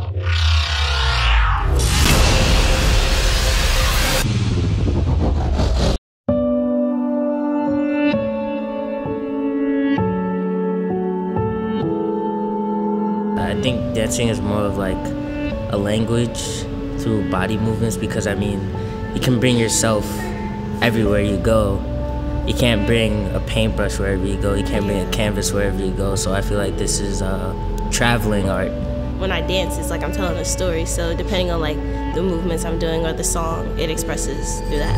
I think dancing is more of like a language through body movements, because I mean, you can bring yourself everywhere you go. You can't bring a paintbrush wherever you go. You can't bring a canvas wherever you go. So I feel like this is traveling art. When I dance, it's like I'm telling a story. So depending on like the movements I'm doing or the song, it expresses through that.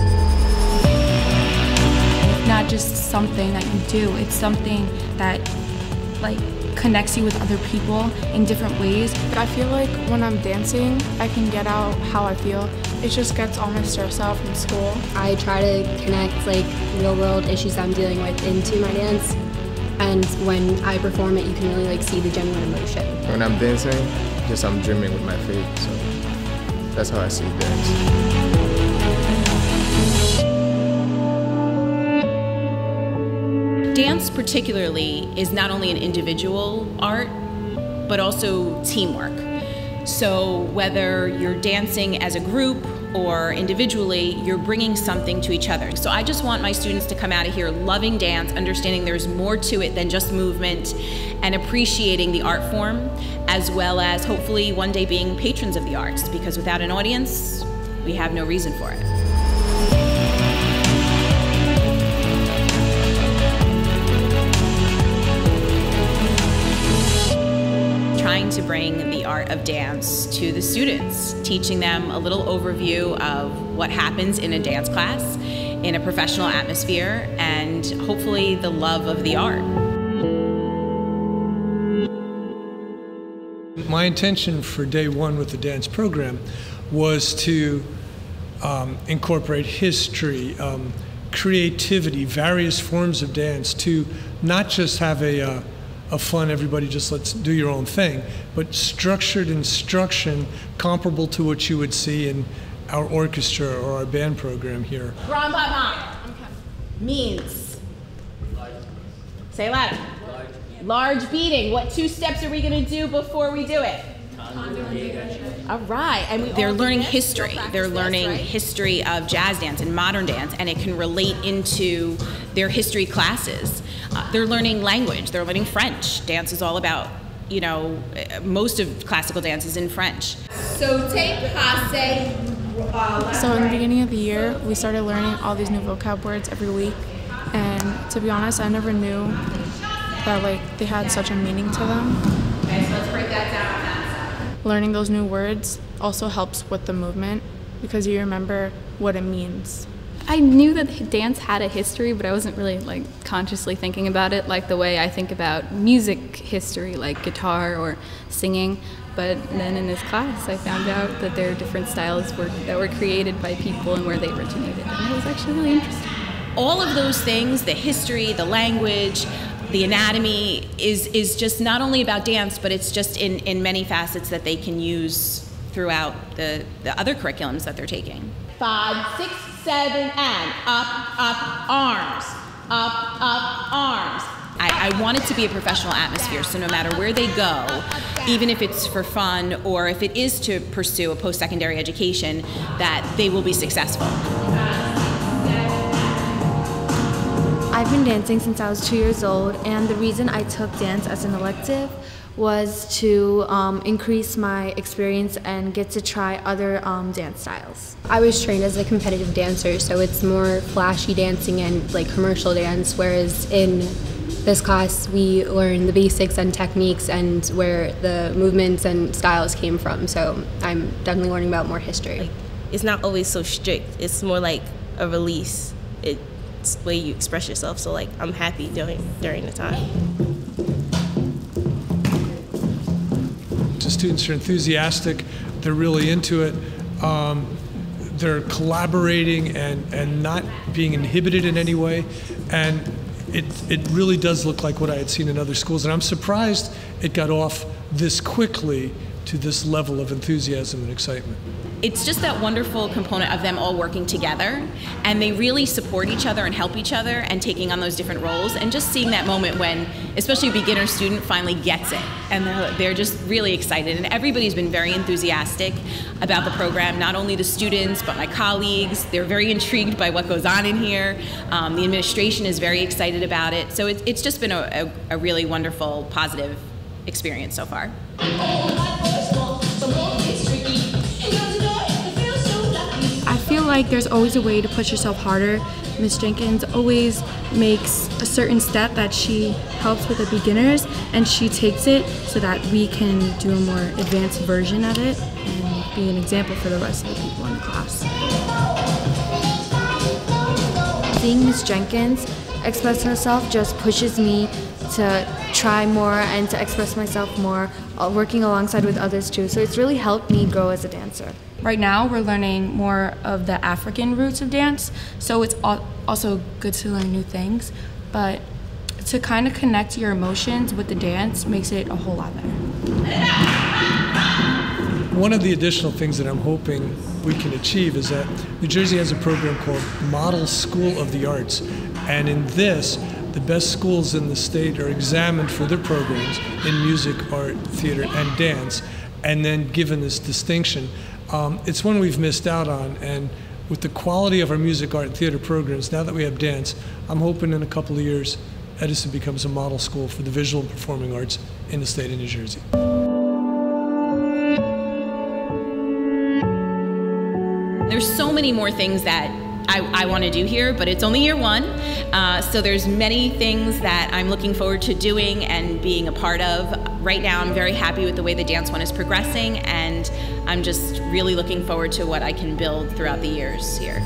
Not just something that you do, it's something that like connects you with other people in different ways. I feel like when I'm dancing, I can get out how I feel. It just gets all my stress out from school. I try to connect like real world issues I'm dealing with into my dance. And when I perform it, you can really like see the genuine emotion. When I'm dancing, just I'm dreaming with my feet. So that's how I see dance. Dance particularly is not only an individual art, but also teamwork. So whether you're dancing as a group or individually, you're bringing something to each other. So I just want my students to come out of here loving dance, understanding there's more to it than just movement, and appreciating the art form, as well as hopefully one day being patrons of the arts, because without an audience, we have no reason for it. Trying to bring the art of dance to the students, teaching them a little overview of what happens in a dance class, in a professional atmosphere, and hopefully the love of the art. My intention for day one with the dance program was to incorporate history, creativity, various forms of dance, to not just have a fun, everybody just let's do your own thing, but structured instruction comparable to what you would see in our orchestra or our band program here. Means. Say it louder. Large beating. What two steps are we going to do before we do it? All right. And they're learning history. They're learning history of jazz dance and modern dance, and it can relate into their history classes. They're learning language. They're learning French. Dance is all about, you know, most of classical dance is in French. Saute, passe. So in the beginning of the year, we started learning all these new vocab words every week. And to be honest, I never knew that like they had such a meaning to them. Okay, so let's break that down. Learning those new words also helps with the movement because you remember what it means. I knew that dance had a history, but I wasn't really like consciously thinking about it like the way I think about music history, like guitar or singing. But then in this class, I found out that there are different styles that were created by people and where they originated, and it was actually really interesting. All of those things, the history, the language, the anatomy, is just not only about dance, but it's just in many facets that they can use throughout the other curriculums that they're taking. 5, 6, 7, and up, arms. Up, arms. I want it to be a professional atmosphere, so no matter where they go, even if it's for fun or if it is to pursue a post-secondary education, that they will be successful. I've been dancing since I was 2 years old, and the reason I took dance as an elective was to increase my experience and get to try other dance styles. I was trained as a competitive dancer, so it's more flashy dancing and like commercial dance, whereas in this class we learn the basics and techniques and where the movements and styles came from, so I'm definitely learning about more history. It's not always so strict, it's more like a release. It's the way you express yourself, so like I'm happy during the time. The students are enthusiastic, they're really into it, they're collaborating and not being inhibited in any way, and it really does look like what I had seen in other schools, and I'm surprised it got off this quickly to this level of enthusiasm and excitement. it's just that wonderful component of them all working together, and they really support each other and help each other and taking on those different roles, and just seeing that moment when, especially a beginner student, finally gets it, and they're just really excited. And everybody's been very enthusiastic about the program, not only the students, but my colleagues. They're very intrigued by what goes on in here. The administration is very excited about it. So it's just been a really wonderful, positive experience so far. I feel like there's always a way to push yourself harder. Ms. Jenkins always makes a certain step that she helps with the beginners, and she takes it so that we can do a more advanced version of it and be an example for the rest of the people in the class. Seeing Ms. Jenkins express herself just pushes me to try more and to express myself more, working alongside with others too. So it's really helped me grow as a dancer. Right now, we're learning more of the African roots of dance, so it's also good to learn new things, but to kind of connect your emotions with the dance makes it a whole lot better. One of the additional things that I'm hoping we can achieve is that New Jersey has a program called Model School of the Arts, and in this, the best schools in the state are examined for their programs in music, art, theater, and dance, and then given this distinction. It's one we've missed out on, and with the quality of our music, art, and theater programs, now that we have dance, I'm hoping in a couple of years, Edison becomes a model school for the visual and performing arts in the state of New Jersey. There's so many more things that I want to do here, but it's only year one. So there's many things that I'm looking forward to doing and being a part of. Right now, I'm very happy with the way the Dance One is progressing, and I'm just really looking forward to what I can build throughout the years here.